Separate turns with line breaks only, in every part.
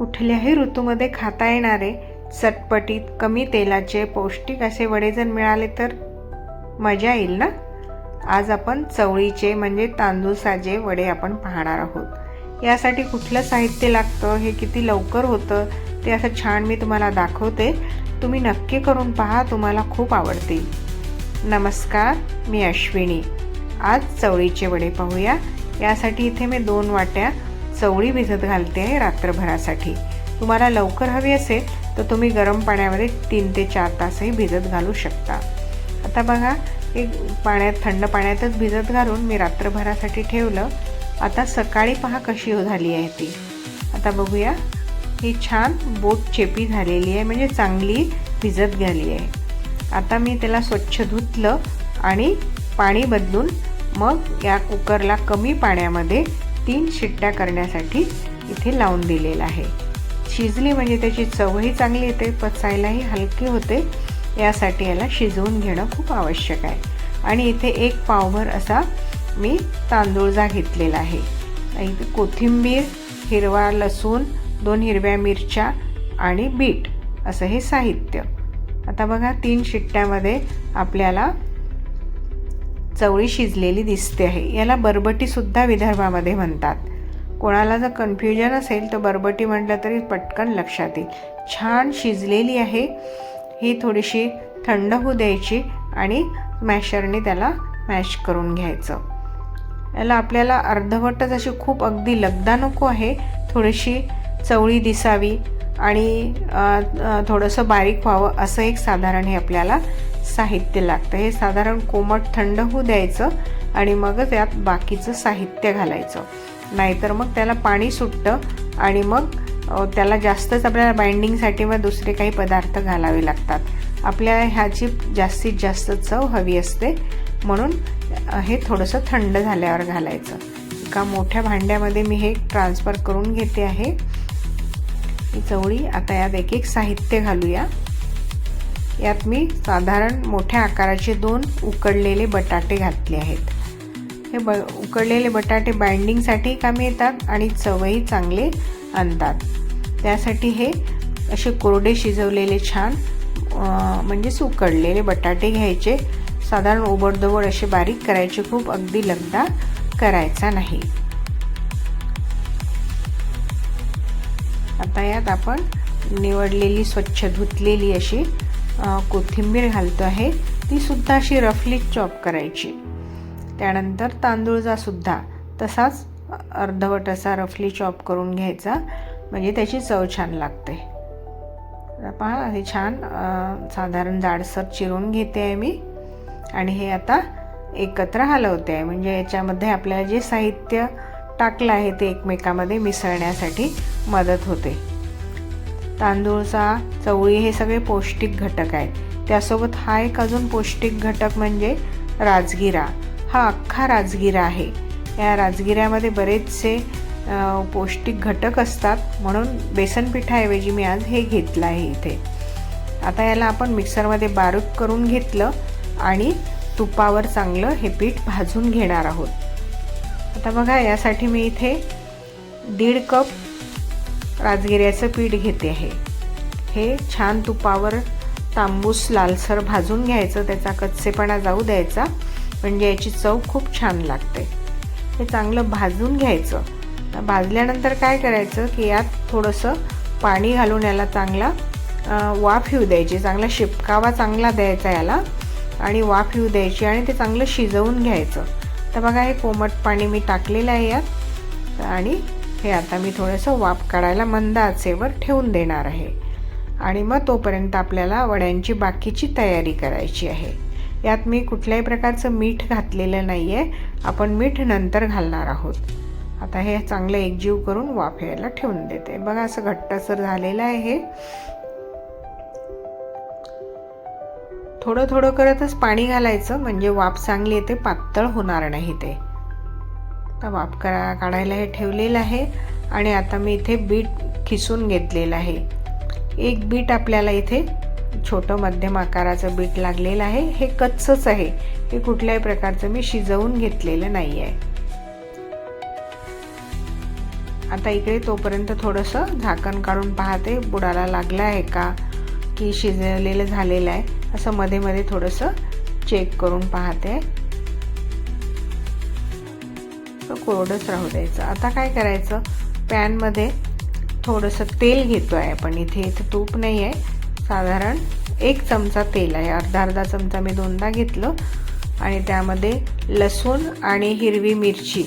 कुठल्याही ऋतूमध्ये खाता येणारे चटपटीत कमी तेलाचे पौष्टिक असे वडे जर मिळाले तर मजा येईल ना। आज आपण चवळीचे म्हणजे तांदूळ साजे वडे आपण पाहणार आहोत। यासाठी कुठलं साहित्य लागतं, हे किती लवकर होतं ते असं छान मी तुम्हाला दाखवते। तुम्ही नक्की करून पहा, तुम्हाला खूप आवडतील। नमस्कार, मी अश्विनी। आज चवळीचे वडे पाहूया। यासाठी इथे मी 2 वाट्या चवळी भिजत घालते आहे रात्रभरासाठी। तुम्हाला लवकर हवी असेल तर तुम्ही गरम पाण्यामध्ये 3 ते 4 तासही भिजत घालू शकता। आता बघा, एक थंड पाण्यातच भिजत घालून मी रात्रभरासाठी ठेवलं। आता सकाळी पहा कशी झाली आहे ती। आता बघूया, ही छान बोट चेपी झालेली आहे, म्हणजे चांगली भिजत गेली आहे। आता मी त्याला स्वच्छ धुतलं आणि पाणी बदलून मग या कुकरला कमी पाण्यामध्ये 3 शिट्ट्या करण्यासाठी इथे लावून दिलेला आहे। शिजली म्हणजे त्याची चवही चांगली येते, पचायलाही हलकी होते। यासाठी याला शिजवून घेणं खूप आवश्यक आहे। आणि इथे 1 पावभर असा मी तांदूळजा घेतलेला आहे। इथे कोथिंबीर, हिरवा लसूण, 2 हिरव्या मिरच्या आणि बीट असं हे साहित्य। आता बघा, 3 शिट्ट्यामध्ये आपल्याला चवळी शिजलेली दिसते आहे। याला बरबटी सुद्धा विदर्भामध्ये म्हणतात। कोणाला जर कन्फ्युजन असेल तर बरबटी म्हटलं तरी पटकन लक्षात येईल। छान शिजलेली आहे। ही थोडीशी थंड होऊ द्यायची आणि मॅशरने त्याला मॅश करून घ्यायचं। याला आपल्याला अर्धवटच अशी खूप अगदी लगदा नको आहे, थोडीशी चवळी दिसावी आणि थोडंसं बारीक व्हावं असं एक साधारण हे आपल्याला साहित्य लागतं। हे साधारण कोमट थंड होऊ द्यायचं आणि मगच यात बाकीचं साहित्य घालायचं, नाहीतर मग त्याला पाणी सुटतं आणि मग त्याला जास्तच आपल्याला बाइंडिंगसाठी मग दुसरे काही पदार्थ घालावे लागतात। आपल्याला ह्याची जास्तीत जास्त चव हवी असते, म्हणून हे थोडंसं थंड झाल्यावर घालायचं। एका मोठ्या भांड्यामध्ये मी हे ट्रान्सफर करून घेते आहे ही चवळी। आता यात एक साहित्य घालूया। यात मी साधारण मोठ्या आकाराचे 2 उकडलेले बटाटे घातले आहेत। हे उकडलेले बटाटे बाइंडिंगसाठी कामी येतात आणि चवही चांगले आणतात। त्यासाठी हे असे कोरडे शिजवलेले छान म्हणजेच उकडलेले बटाटे घ्यायचे। साधारण ओबडधोबड असे बारीक करायचे, खूप अगदी लगदा करायचा नाही। आता यात आपण निवडलेली स्वच्छ धुतलेली अशी कोथिंबीर घालतो आहे। ती सुद्धा अशी रफली चॉप करायची। त्यानंतर तांदूळजा सुद्धा तसाच अर्धवट असा रफली चॉप करून घ्यायचा, म्हणजे त्याची चव छान लागते। पहा, हे छान साधारण जाडसर चिरून घेते आहे मी आणि हे आता एकत्र हलवते आहे, म्हणजे याच्यामध्ये आपल्याला जे साहित्य टाकलं आहे ते एकमेकांमध्ये मिसळण्यासाठी मदत होते। तांदूळचा, चवळी हे सगळे पौष्टिक घटक आहेत। त्यासोबत हा एक अजून पौष्टिक घटक म्हणजे राजगिरा। हा अख्खा राजगिरा आहे। या राजगिऱ्यामध्ये बरेचसे पौष्टिक घटक असतात, म्हणून बेसन पिठाऐवजी मी आज हे घेतलं आहे इथे। आता याला आपण मिक्सरमध्ये बारीक करून घेतलं आणि तुपावर चांगलं हे पीठ भाजून घेणार आहोत। आता बघा, यासाठी मी इथे 1.5 कप राजगिऱ्याचं पीठ घेते आहे। हे छान तुपावर तांबूस लालसर भाजून घ्यायचं, त्याचा कच्चेपणा जाऊ द्यायचा, म्हणजे याची चव खूप छान लागते। हे चांगलं भाजून घ्यायचं। भाजल्यानंतर काय करायचं की यात थोडंसं पाणी घालून याला चांगला वाफ येऊ द्यायची, चांगला शिपकावा चांगला द्यायचा याला आणि वाफ येऊ द्यायची आणि ते चांगलं शिजवून घ्यायचं। तर बघा, हे कोमट पाणी मी टाकलेलं आहे यात आणि हे आता मी थोडंसं वाफ काढायला मंद आचेवर ठेवून देणार आहे आणि मग तोपर्यंत आपल्याला वड्यांची बाकीची तयारी करायची आहे। यात मी कुठल्याही प्रकारचं मीठ घातलेलं नाही आहे, आपण मीठ नंतर घालणार आहोत। आता हे चांगलं एकजीव करून वाफ यायला ठेवून देते। बघा, असं घट्टसर झालेलं आहे हे। थोडं थोडं करतच पाणी घालायचं, म्हणजे वाफ चांगली येते, पातळ होणार नाही ते। आता वाफ काढायला हे ठेवलेलं आहे आणि आता मी इथे बीट खिसून घेतलेलं आहे। 1 बीट आपल्याला इथे छोटं मध्यम आकाराचं बीट लागलेलं आहे। हे कच्चंच आहे, हे कुठल्याही प्रकारचं मी शिजवून घेतलेलं नाही आहे। आता इकडे तोपर्यंत थोडंसं झाकण काढून पाहते बुडाला लागलं आहे का की शिजलेलं झालेलं आहे, असं मध्ये मध्ये थोडंसं चेक करून पाहते. तो कोरडंच राहू द्यायचं. आता काय करायचं, पॅनमध्ये थोडंसं तेल घेतो आहे आपण. इथे तूप नाही आहे, साधारण 1 चमचा तेल आहे. अर्धा चमचा मी दोनदा घेतलं आणि त्यामध्ये लसूण आणि हिरवी मिरची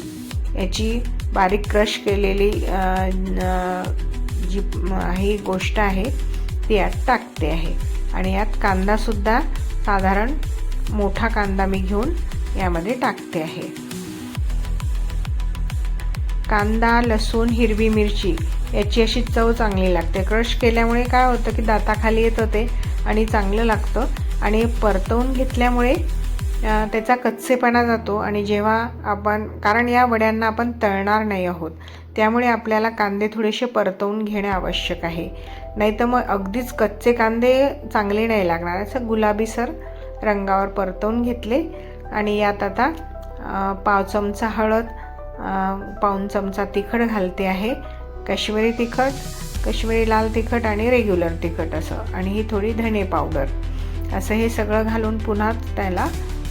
याची बारीक क्रश केलेली जी ही गोष्ट आहे ती यात टाकते आहे. आणि यात कांदासुद्धा साधारण मोठा कांदा मी घेऊन यामध्ये टाकते आहे. कांदा, लसूण, हिरवी मिरची याची अशी चव चांगली लागते. क्रश केल्यामुळे काय होतं की दाताखाली येतं ते आणि चांगलं लागतं. आणि परतवून घेतल्यामुळे त्याचा कच्चेपणा जातो. आणि जेव्हा आपण, कारण या वड्यांना आपण तळणार नाही आहोत, त्यामुळे आपल्याला कांदे थोडेसे परतवून घेणे आवश्यक आहे. नाहीतर मग अगदीच कच्चे कांदे चांगले नाही लागणार. असं गुलाबीसर रंगावर परतवून घेतले. आणि यात आता 1/2 चमचा हळद, 1/2 चमचा तिखट घालते आहे. काश्मीरी तिखट, काश्मीरी लाल तिखट आणि रेग्युलर तिखट असं, आणि ही थोडी धणे पावडर, असं हे सगळं घालून पुन्हा त्याला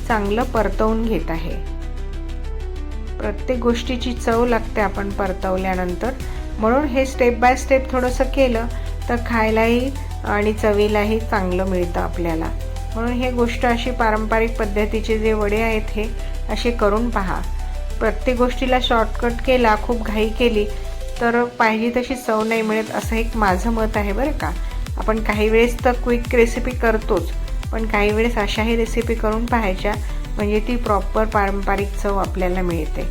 चांगलं परतवून घेत आहे. प्रत्येक गोष्टीची चव लागते आपण परतवल्यानंतर, म्हणून हे स्टेप बाय स्टेप थोडंसं केलं तर खायलाही आणि चवीलाही चांगलं मिळतं आपल्याला. म्हणून हे गोष्ट अशी पारंपरिक पद्धतीचे जे वडे आहेत हे असे करून पहा. प्रत्येक गोष्टीला शॉर्टकट केला, खूप घाई केली तर पाहिजे तशी चव नाही मिळत, असं एक माझं मत आहे बरं का. आपण काही वेळेस तर क्विक रेसिपी करतोच, पण काही वेळेस अशाही रेसिपी करून पाहायच्या, म्हणजे ती प्रॉपर पारंपरिक चव आपल्याला मिळते.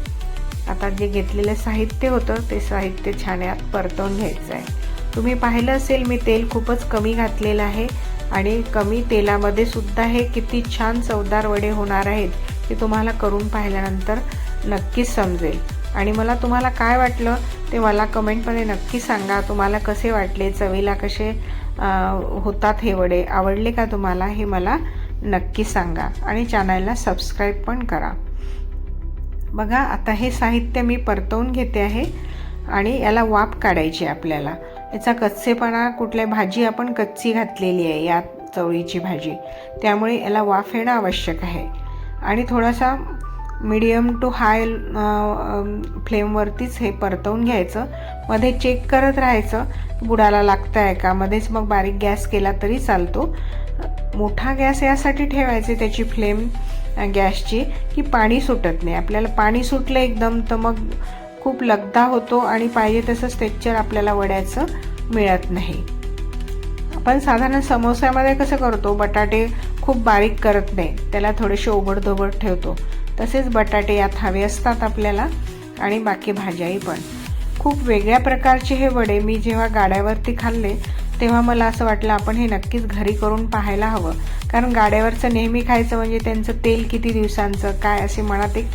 आता जे घेतलेलं साहित्य होतं ते साहित्य छान यात परतवून घ्यायचं आहे. तुम्ही पाहिलं असेल मी तेल खूपच कमी घातलेलं आहे आणि कमी तेलामध्ये सुद्धा हे किती छान चवदार वडे होणार आहेत ते तुम्हाला करून पाहिल्यानंतर नक्कीच समजेल. आणि मला तुम्हाला काय वाटलं ते मला कमेंटमध्ये नक्की सांगा. तुम्हाला कसे वाटले, चवीला कसे होतात हे वडे, आवडले का तुम्हाला, हे मला नक्की सांगा. आणि चॅनलला सबस्क्राईब पण करा. बघा आता हे साहित्य मी परतवून घेते आहे आणि याला वाफ काढायची आपल्याला. याचा कच्चेपणा, कुठल्या भाजी आपण कच्ची घातलेली आहे या चवळीची भाजी, त्यामुळे याला वाफ येणं आवश्यक आहे. आणि थोडासा मीडियम टू हाय फ्लेमवरतीच हे परतवून घ्यायचं. मध्ये चेक करत राहायचं बुडाला लागतं आहे का, मध्येच मग बारीक गॅस केला तरी चालतो. मोठा गॅस यासाठी ठेवायचे त्याची फ्लेम गॅसची की पाणी सुटत नाही. आपल्याला पाणी सुटलं एकदम तर मग खूप लगदा होतो आणि पाहिजे तसं टेक्स्चर आपल्याला वड्याचं मिळत नाही. आपण साधारण समोस्यामध्ये कसं करतो, बटाटे खूप बारीक करत नाही, त्याला थोडेसे ओबडधोबड ठेवतो, तसेच बटाटे यात हवे असतात आपल्याला. आणि बाकी भाज्याही पण. खूप वेगळ्या प्रकारचे हे वडे मी जेव्हा गाड्यावरती खाल्ले तेव्हा मला असं वाटलं आपण हे नक्कीच घरी करून पाहायला हवं. कारण गाड्यावरचं नेहमी खायचं म्हणजे त्यांचं तेल किती दिवसांचं काय, असे मनात एक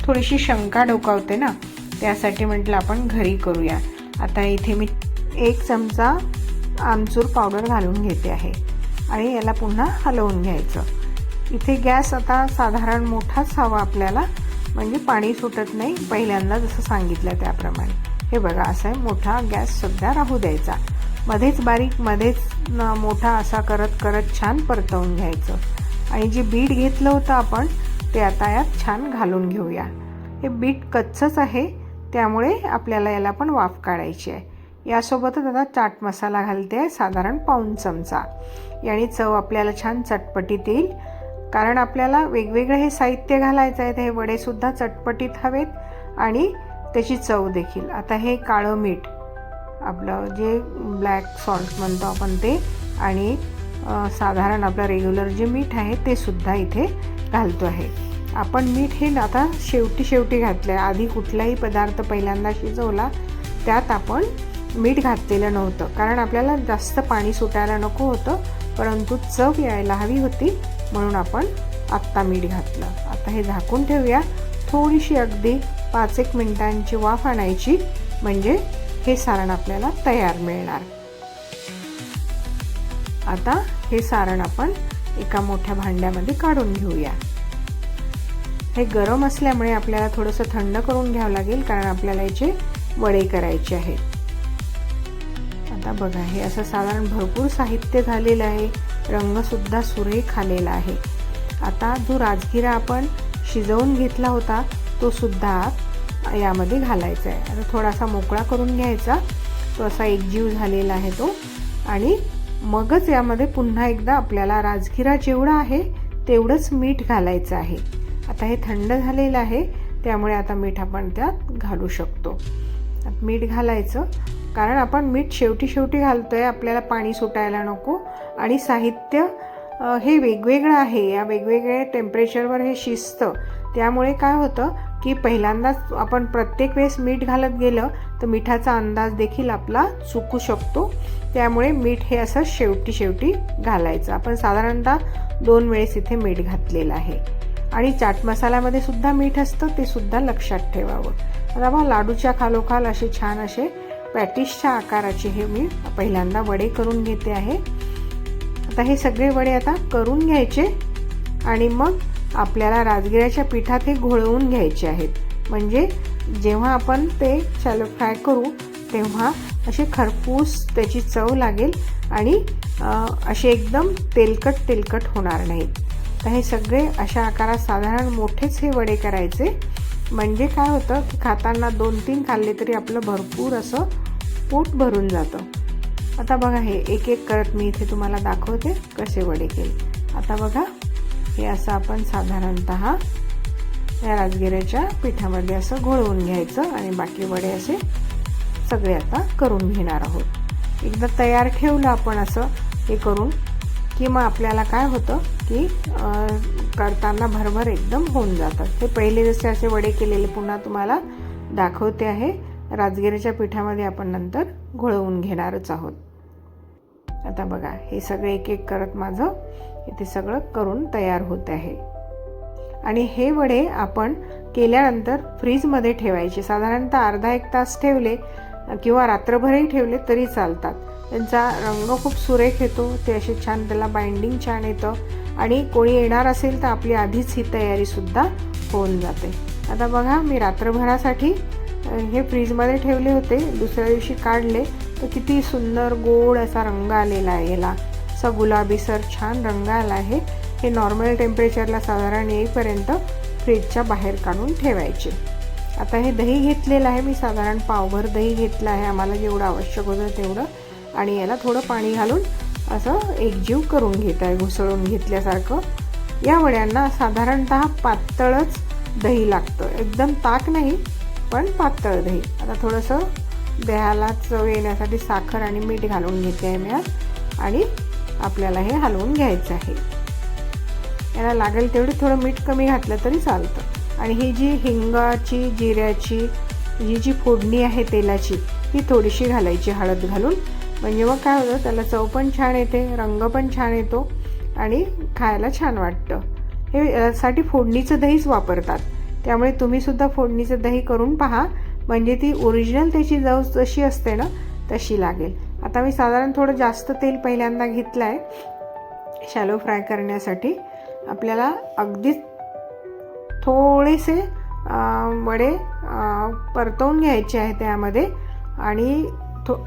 थोडीशी शंका डोकावते ना, त्यासाठी म्हटलं आपण घरी करूया. आता इथे मी 1 चमचा आमचूर पावडर घालून घेते आहे आणि याला पुन्हा हलवून घ्यायचं. इथे गॅस आता साधारण मोठाच हवा आपल्याला, म्हणजे पाणी सुटत नाही, पहिल्यांदा जसं सांगितलं त्याप्रमाणे. हे बघा असं आहे, मोठा गॅस सध्या राहू द्यायचा. मध्येच बारीक, मध्येच मोठा असा करत करत छान परतवून घ्यायचं. आणि जे बीट घेतलं होतं आपण ते आता यात छान घालून घेऊया. हे बीट कच्चंच आहे त्यामुळे आपल्याला याला पण वाफ काढायची आहे. यासोबतच आता चाट मसाला घालते आहे, साधारण 1/2 चमचा. याने चव आपल्याला छान चटपटीत येईल. कारण आपल्याला वेगवेगळे हे साहित्य घालायचं आहे, हे वडेसुद्धा चटपटीत हवेत आणि त्याची चव देखील. आता हे काळं मीठ, आपलं जे ब्लॅक सॉल्ट म्हणतो आपण ते, आणि साधारण आपलं रेग्युलर जे मीठ आहे ते सुद्धा इथे घालतो आहे. आपण मीठ हे आता शेवटी घातलं आहे. आधी कुठलाही पदार्थ पहिल्यांदा शिजवला त्यात आपण मीठ घातलेलं नव्हतं, कारण आपल्याला जास्त पाणी सुटायला नको होतं, परंतु चव यायला हवी होती, म्हणून आपण आत्ता मीठ घातलं. आता हे झाकून ठेवूया. थोडीशी अगदी 5-1 मिनिटांची वाफ आणायची, म्हणजे हे सारण आपल्याला तयार मिळणार. आता हे सारण आपण एका मोठ्या भांड्यामध्ये काढून घेऊया. हे गरम असल्यामुळे आपल्याला थोडंसं थंड करून घ्यावं लागेल, कारण आपल्याला याचे वडे करायचे आहेत. आता बघा, हे असं साधारण भरपूर साहित्य झालेलं आहे. रंगसुद्धा सुरेख आलेला आहे. आता जो राजगिरा आपण शिजवून घेतला होता तो सुद्धा यामध्ये घालायचा आहे. आता थोडासा मोकळा करून घ्यायचा, तो असा एकजीव झालेला आहे तो. आणि मगच यामध्ये पुन्हा एकदा आपल्याला राजगिरा जेवढा आहे तेवढंच मीठ घालायचं आहे. आता हे थंड झालेलं आहे, त्यामुळे आता मीठ आपण त्यात घालू शकतो. मीठ घालायचं, कारण आपण मीठ शेवटी घालतोय, आपल्याला पाणी सुटायला नको. आणि साहित्य हे वेगवेगळं आहे, या वेगवेगळ्या टेम्परेचरवर हे शिजतं. त्यामुळे काय होतं की पहिल्यांदाच आपण प्रत्येक वेळेस मीठ घालत गेलं तर मिठाचा अंदाज देखील आपला चुकू शकतो. त्यामुळे मीठ हे असं शेवटी घालायचं. आपण साधारणतः 2 वेळेस इथे मीठ घातलेलं आहे. आणि चाट मसाल्यामध्ये सुद्धा मीठ असतं, ते सुद्धा लक्षात ठेवावं. आता बघा, लाडूच्या खालोखाल असे छान असे पॅटिसच्या आकाराचे हे मी पहिल्यांदा वडे करून घेते आहे. आता हे सगळे वडे आता करून घ्यायचे आणि मग आपल्याला राजगिऱ्याच्या पिठात हे घोळवून घ्यायचे आहेत. म्हणजे जेव्हा आपण ते शॅलो फ्राय करू तेव्हा असे खरपूस त्याची चव लागेल आणि असे एकदम तेलकट होणार नाहीत. तर हे सगळे अशा आकारात साधारण मोठेच हे वडे करायचे. म्हणजे काय होतं की खाताना 2-3 खाल्ले तरी आपलं भरपूर असं पोट भरून जातं. आता बघा, हे एक करत मी इथे तुम्हाला दाखवते कसे वडे केले. आता बघा, हे असं आपण साधारणतः या राजगिऱ्याच्या पिठामध्ये असं घोळवून घ्यायचं आणि बाकी वडे असे सगळे आता करून घेणार आहोत. एकदा तयार ठेवलं आपण असं हे करून की मग आपल्याला काय होतं की करताना भरभर एकदम होऊन जातात. हे पहिले जसे असे वडे केलेले पुन्हा तुम्हाला दाखवते आहे. राजगिऱ्याच्या पिठामध्ये आपण नंतर घोळवून घेणारच आहोत. आता बघा, हे सगळे एक करत माझं इथे सगळं करून तयार होत आहे. आणि हे वडे आपण केल्यानंतर फ्रीजमध्ये ठेवायचे. साधारणतः अर्धा 1 तास ठेवले किंवा रात्रभरही ठेवले तरी चालतात. त्यांचा रंग खूप सुरेख येतो, ते असे छान, त्याला बाइंडिंग छान येतं. आणि कोणी येणार असेल तर आपली आधीच ही तयारीसुद्धा होऊन जाते. आता बघा, मी रात्रभरासाठी हे फ्रीजमध्ये ठेवले होते, दुसऱ्या दिवशी काढले तर किती सुंदर गोड असा रंग आलेला आहे. याला असा गुलाबीसर छान रंग आला आहे. हे नॉर्मल टेम्परेचरला साधारण येईपर्यंत फ्रीजच्या बाहेर काढून ठेवायचे. आता हे दही घेतलेलं आहे मी, साधारण पावभर दही घेतलं आहे, आम्हाला जेवढं आवश्यक होतं तेवढं. आणि याला थोडं पाणी घालून असं एकजीव करून घेत आहे, घुसळून घेतल्यासारखं. या वड्यांना साधारणतः पातळच दही लागतं, एकदम ताक नाही पण पातळ दही. आता थोडंसं दह्याला चव येण्यासाठी साखर आणि मीठ घालून घेते आहे मी आज. आणि आपल्याला हे हलवून घ्यायचं आहे. याला लागेल तेवढी थोडं मीठ कमी घातलं तरी चालतं. आणि ही जी हिंगाची, जिऱ्याची ही जी फोडणी आहे तेलाची, ही थोडीशी घालायची हळद घालून. म्हणजे मग काय होतं, त्याला चव पण छान येते, रंग पण छान येतो आणि खायला छान वाटतं. हे यासाठी फोडणीचं दहीच वापरतात, त्यामुळे तुम्हीसुद्धा फोडणीचं दही करून पहा. म्हणजे ती ओरिजिनल त्याची चव जशी असते ना तशी लागेल. आता मी साधारण थोडं जास्त तेल पहिल्यांदा घेतलं आहे शॅलो फ्राय करण्यासाठी. आपल्याला अगदीच थोडेसे वडे परतवून घ्यायचे आहे त्यामध्ये आणि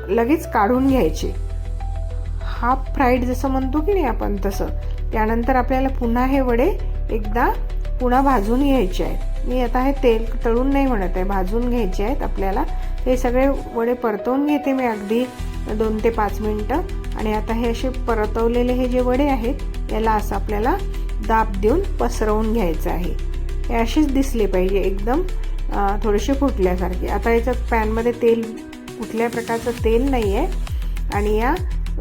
लगेच काढून घ्यायचे. हाफ फ्राईड जसं म्हणतो की नाही आपण तसं. त्यानंतर आपल्याला पुन्हा हे वडे एकदा पुन्हा भाजून घ्यायचे आहेत. मी आता हे तेल तळून नाही म्हणत आहे, भाजून घ्यायचे आहेत आपल्याला. हे सगळे वडे परतवून घेते मी अगदी 2 ते 5 मिनटं. आणि आता हे असे परतवलेले हे जे वडे आहेत याला असं आपल्याला दाब देऊन पसरवून घ्यायचं आहे. हे असेच दिसले पाहिजे, एकदम थोडेसे फुटल्यासारखे. आता याच्यात पॅनमध्ये तेल, कुठल्या प्रकारचं तेल नाही आहे. आणि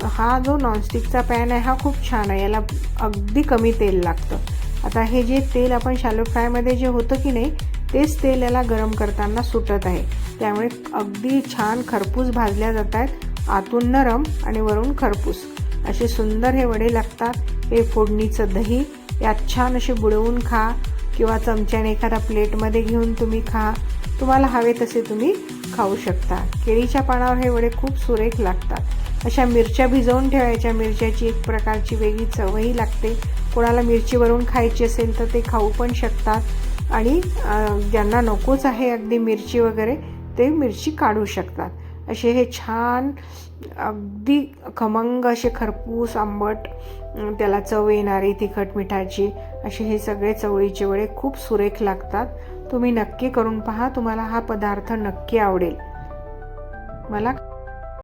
हा जो नॉनस्टिकचा पॅन आहे हा खूप छान आहे, याला अगदी कमी तेल लागतं. आता हे जे तेल आपण शॅलो फ्रायमध्ये जे होतं की नाही तेच तेल याला गरम करताना सुटत आहे. त्यामुळे अगदी छान खरपूस भाजल्या जात आहेत, आतून नरम आणि वरून खरपूस असे सुंदर हे वडे लागतात. हे फोडणीचं दही यात छान असे बुडवून खा किंवा चमच्याने एखाद्या प्लेटमध्ये घेऊन तुम्ही खा. तुम्हाला हवे तसे तुम्ही खाऊ शकता. केळीच्या पानावर हे वडे खूप सुरेख लागतात. अशा मिरच्या भिजवून ठेवायच्या, मिरच्याची एक प्रकारची वेगळी चवही लागते. कोणाला मिरचीवरून खायची असेल तर ते खाऊ पण शकतात. आणि ज्यांना नकोच आहे अगदी मिरची वगैरे ते मिरची काढू शकतात। असे हे छान अगदी खमंग असे खरपूस आंबट त्याला चव येणारी तिखट मिठाची असे हे सगळे चवळीचे वडे खूप सुरेख लागतात। तुम्ही नक्की करून पहा, तुम्हाला हा पदार्थ नक्की आवडेल। मला